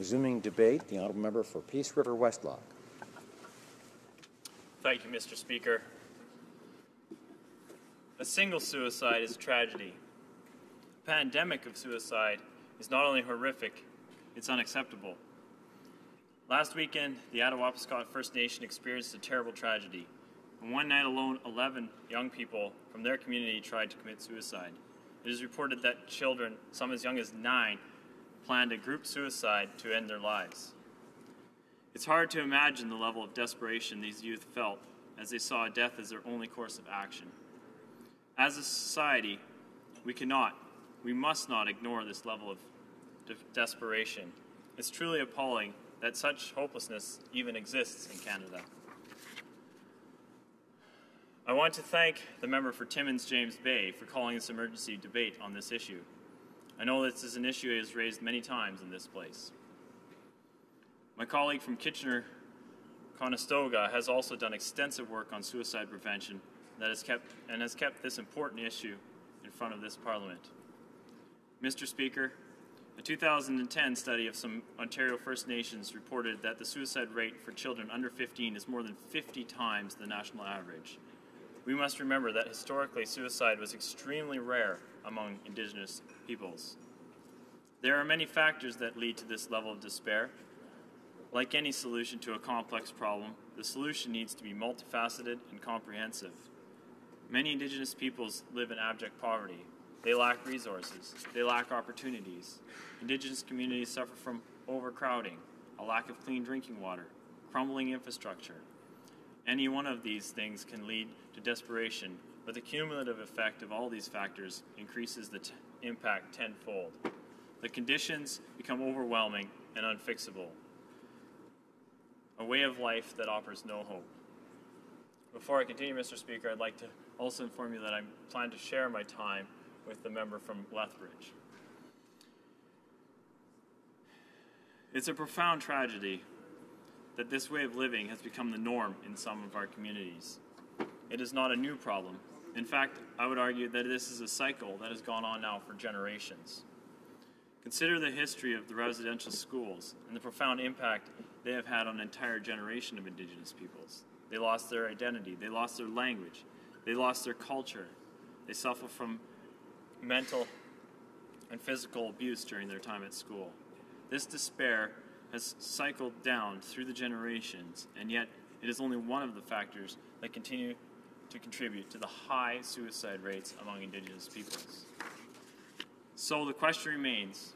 Resuming debate, the Honourable Member for Peace River Westlock. Thank you, Mr. Speaker. A single suicide is a tragedy. The pandemic of suicide is not only horrific, it's unacceptable. Last weekend, the Attawapiskat First Nation experienced a terrible tragedy. In one night alone, 11 young people from their community tried to commit suicide. It is reported that children, some as young as 9, planned a group suicide to end their lives. It's hard to imagine the level of desperation these youth felt as they saw death as their only course of action. As a society, we must not ignore this level of desperation. It's truly appalling that such hopelessness even exists in Canada. I want to thank the member for Timmins James Bay for calling this emergency debate on this issue. I know this is an issue he has raised many times in this place. My colleague from Kitchener-Conestoga has also done extensive work on suicide prevention that has kept this important issue in front of this Parliament. Mr. Speaker, a 2010 study of some Ontario First Nations reported that the suicide rate for children under 15 is more than 50 times the national average. We must remember that historically suicide was extremely rare among Indigenous peoples. There are many factors that lead to this level of despair. Like any solution to a complex problem, the solution needs to be multifaceted and comprehensive. Many Indigenous peoples live in abject poverty. They lack resources. They lack opportunities. Indigenous communities suffer from overcrowding, a lack of clean drinking water, crumbling infrastructure. Any one of these things can lead to desperation, but the cumulative effect of all these factors increases the impact tenfold. The conditions become overwhelming and unfixable. A way of life that offers no hope. Before I continue, Mr. Speaker, I'd like to also inform you that I plan to share my time with the member from Lethbridge. It's a profound tragedy that this way of living has become the norm in some of our communities. It is not a new problem. In fact, I would argue that this is a cycle that has gone on now for generations. Consider the history of the residential schools and the profound impact they have had on an entire generation of Indigenous peoples. They lost their identity, they lost their language, they lost their culture, they suffer from mental and physical abuse during their time at school. This despair has cycled down through the generations, and yet it is only one of the factors that continue to contribute to the high suicide rates among Indigenous peoples. So the question remains,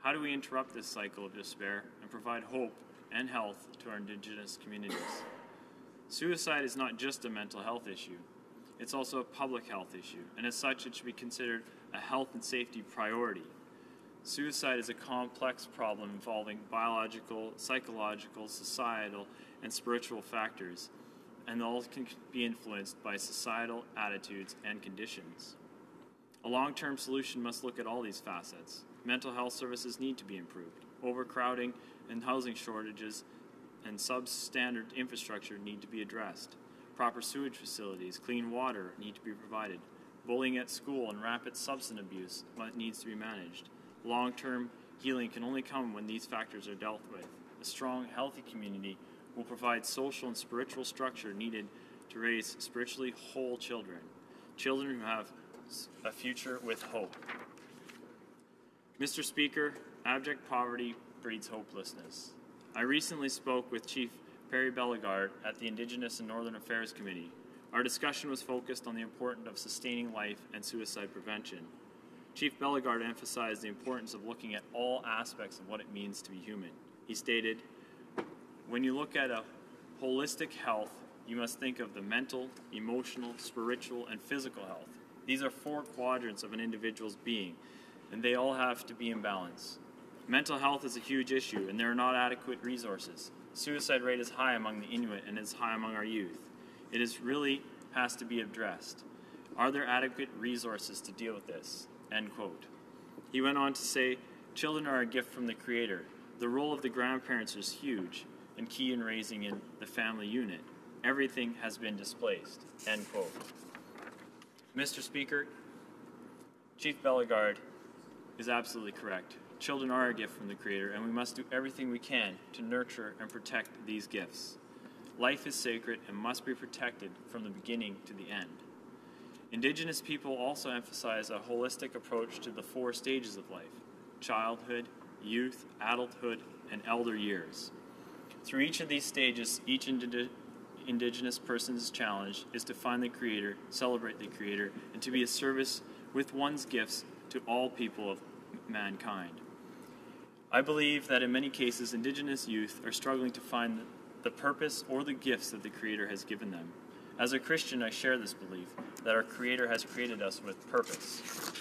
how do we interrupt this cycle of despair and provide hope and health to our Indigenous communities? Suicide is not just a mental health issue, it's also a public health issue, and as such it should be considered a health and safety priority. Suicide is a complex problem involving biological, psychological, societal, and spiritual factors, and all can be influenced by societal attitudes and conditions. A long-term solution must look at all these facets. Mental health services need to be improved. Overcrowding and housing shortages and substandard infrastructure need to be addressed. Proper sewage facilities, clean water need to be provided. Bullying at school and rampant substance abuse needs to be managed. Long-term healing can only come when these factors are dealt with. A strong, healthy community will provide social and spiritual structure needed to raise spiritually whole children, children who have a future with hope. Mr. Speaker, abject poverty breeds hopelessness. I recently spoke with Chief Perry Bellegarde at the Indigenous and Northern Affairs Committee. Our discussion was focused on the importance of sustaining life and suicide prevention. Chief Bellegarde emphasized the importance of looking at all aspects of what it means to be human. He stated, when you look at a holistic health, you must think of the mental, emotional, spiritual, and physical health. These are 4 quadrants of an individual's being, and they all have to be in balance. Mental health is a huge issue, and there are not adequate resources. Suicide rate is high among the Inuit and is high among our youth. It really has to be addressed. Are there adequate resources to deal with this? End quote. He went on to say, children are a gift from the Creator. The role of the grandparents is huge and key in raising in the family unit. Everything has been displaced. End quote. Mr. Speaker, Chief Bellegarde is absolutely correct. Children are a gift from the Creator, and we must do everything we can to nurture and protect these gifts. Life is sacred and must be protected from the beginning to the end. Indigenous people also emphasize a holistic approach to the 4 stages of life: childhood, youth, adulthood, and elder years. Through each of these stages, each Indigenous person's challenge is to find the Creator, celebrate the Creator, and to be a service with one's gifts to all people of mankind. I believe that in many cases, Indigenous youth are struggling to find the purpose or the gifts that the Creator has given them. As a Christian, I share this belief that our Creator has created us with purpose.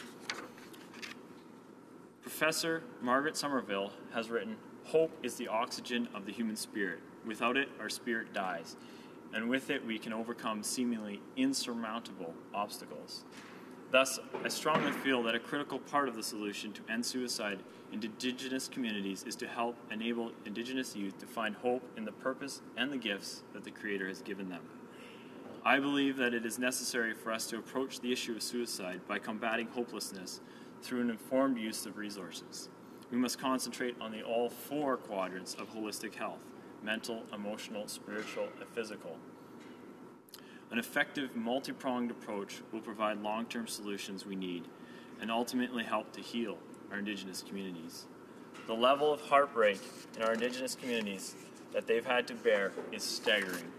Professor Margaret Somerville has written, "Hope is the oxygen of the human spirit. Without it, our spirit dies, and with it we can overcome seemingly insurmountable obstacles." Thus, I strongly feel that a critical part of the solution to end suicide in Indigenous communities is to help enable Indigenous youth to find hope in the purpose and the gifts that the Creator has given them. I believe that it is necessary for us to approach the issue of suicide by combating hopelessness through an informed use of resources. We must concentrate on all 4 quadrants of holistic health: mental, emotional, spiritual, and physical. An effective, multi-pronged approach will provide long-term solutions we need and ultimately help to heal our Indigenous communities. The level of heartbreak in our Indigenous communities that they've had to bear is staggering.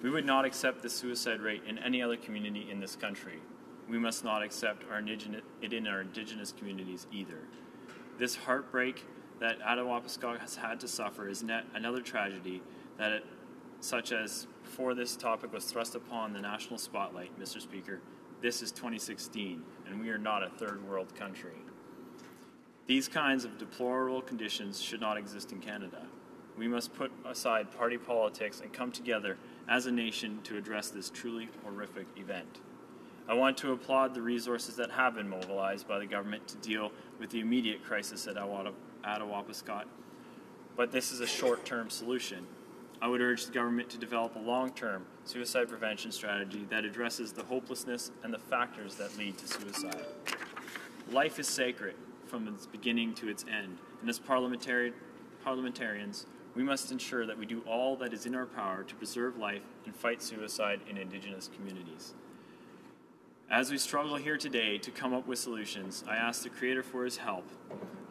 We would not accept the suicide rate in any other community in this country. We must not accept it in our Indigenous communities either. This heartbreak that Attawapiskat has had to suffer is another tragedy such as before this topic was thrust upon the national spotlight, Mr. Speaker. This is 2016, and we are not a third world country. These kinds of deplorable conditions should not exist in Canada. We must put aside party politics and come together as a nation to address this truly horrific event. I want to applaud the resources that have been mobilized by the government to deal with the immediate crisis at Attawapiskat, but this is a short-term solution. I would urge the government to develop a long-term suicide prevention strategy that addresses the hopelessness and the factors that lead to suicide. Life is sacred from its beginning to its end, and as parliamentarians, we must ensure that we do all that is in our power to preserve life and fight suicide in Indigenous communities. As we struggle here today to come up with solutions, I ask the Creator for His help,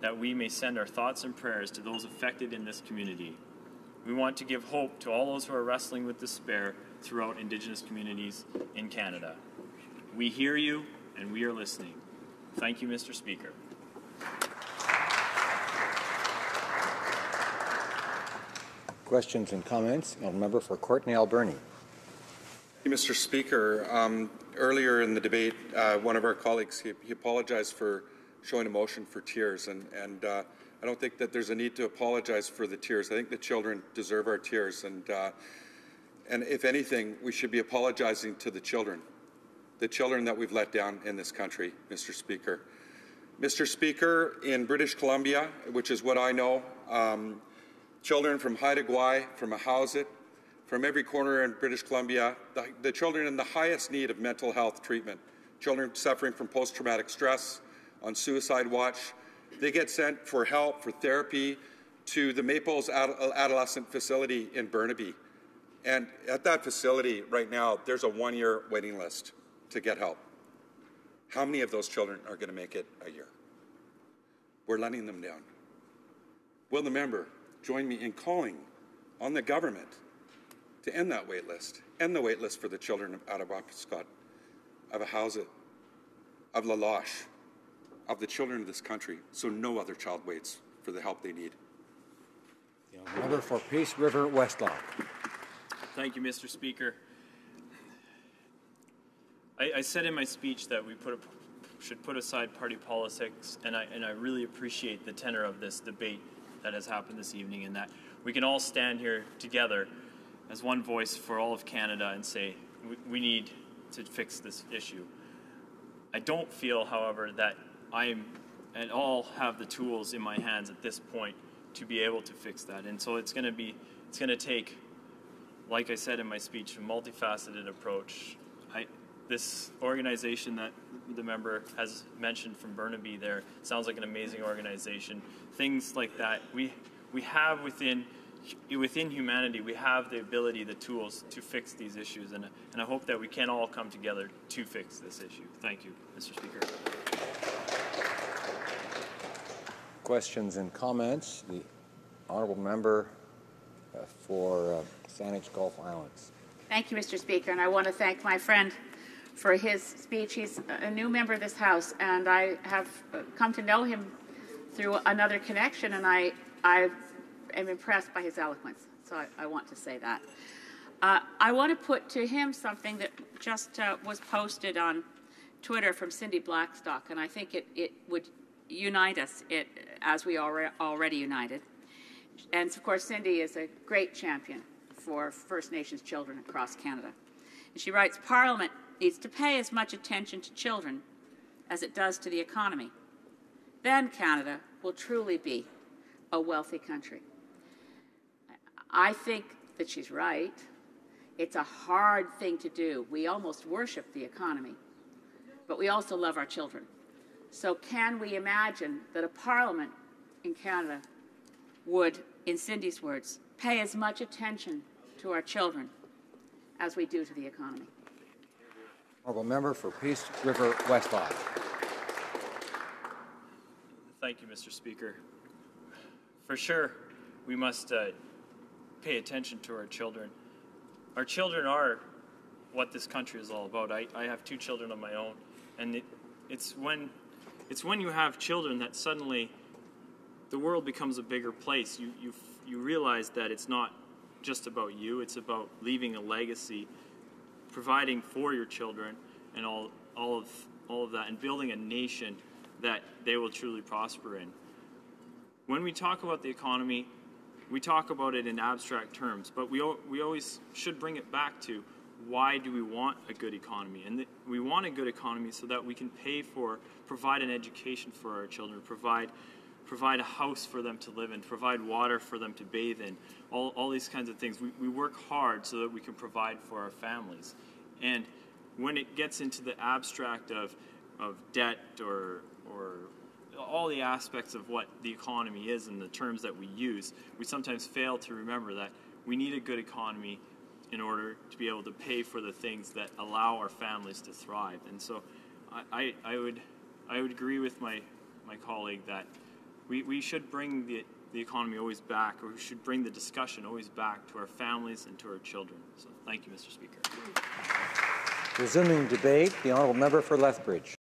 that we may send our thoughts and prayers to those affected in this community. We want to give hope to all those who are wrestling with despair throughout Indigenous communities in Canada. We hear you, and we are listening. Thank you, Mr. Speaker. Questions and comments? The member for Courtenay Alberni. Mr. Speaker, earlier in the debate, one of our colleagues, he apologized for showing emotion for tears, and I don't think that there's a need to apologize for the tears. I think the children deserve our tears, and if anything, we should be apologizing to the children that we've let down in this country, Mr. Speaker. Mr. Speaker, in British Columbia, which is what I know, children from Haida Gwaii, from Ahousaht, from every corner in British Columbia, the children in the highest need of mental health treatment, children suffering from post-traumatic stress, on suicide watch, they get sent for help, for therapy, to the Maples Adolescent Facility in Burnaby. And at that facility right now, there's a 1-year waiting list to get help. How many of those children are going to make it a year? We're letting them down. Will the member join me in calling on the government to end that wait list, end the wait list for the children of Attawapiskat, of Ahousaht, of La Loche, of the children of this country, so no other child waits for the help they need. The member for Peace River Westlock. Thank you, Mr. Speaker. I said in my speech that we should put aside party politics, and I really appreciate the tenor of this debate that has happened this evening, and that we can all stand here together as one voice for all of Canada and say we need to fix this issue. I don't feel, however, that I at all have the tools in my hands at this point to be able to fix that, and so it's going to take, like I said in my speech, a multifaceted approach. this organization that the member has mentioned from Burnaby there sounds like an amazing organization. Things like that we have within humanity. We have the ability, the tools to fix these issues, and I hope that we can all come together to fix this issue. Thank you, Mr. Speaker. Questions and comments? The honourable member for Saanich Gulf Islands. Thank you, Mr. Speaker, and I want to thank my friend for his speech. He's a new member of this House, and I have come to know him through another connection, and I am impressed by his eloquence, so I want to say that. I want to put to him something that just was posted on Twitter from Cindy Blackstock, and I think it would unite us as we are already united. And, of course, Cindy is a great champion for First Nations children across Canada. And she writes, Parliament needs to pay as much attention to children as it does to the economy. Then Canada will truly be a wealthy country. I think that she's right. It's a hard thing to do. We almost worship the economy, but we also love our children. So can we imagine that a Parliament in Canada would, in Cindy's words, pay as much attention to our children as we do to the economy? Honourable member for Peace River Westlock. Thank you, Mr. Speaker. For sure, we must pay attention to our children. Our children are what this country is all about. I have 2 children of my own, and it's when you have children that suddenly the world becomes a bigger place. You realize that it's not just about you. It's about leaving a legacy, providing for your children, and all of that, and building a nation that they will truly prosper in. When we talk about the economy, we talk about it in abstract terms, but we always should bring it back to why do we want a good economy? And we want a good economy so that we can provide an education for our children, provide a house for them to live in, provide water for them to bathe in, all these kinds of things. We work hard so that we can provide for our families. And when it gets into the abstract of debt or all the aspects of what the economy is and the terms that we use, we sometimes fail to remember that we need a good economy in order to be able to pay for the things that allow our families to thrive. And so I would agree with my colleague that we should bring the economy always back, or we should bring the discussion always back to our families and to our children. So thank you, Mr. Speaker. Resuming debate, the honourable member for Lethbridge.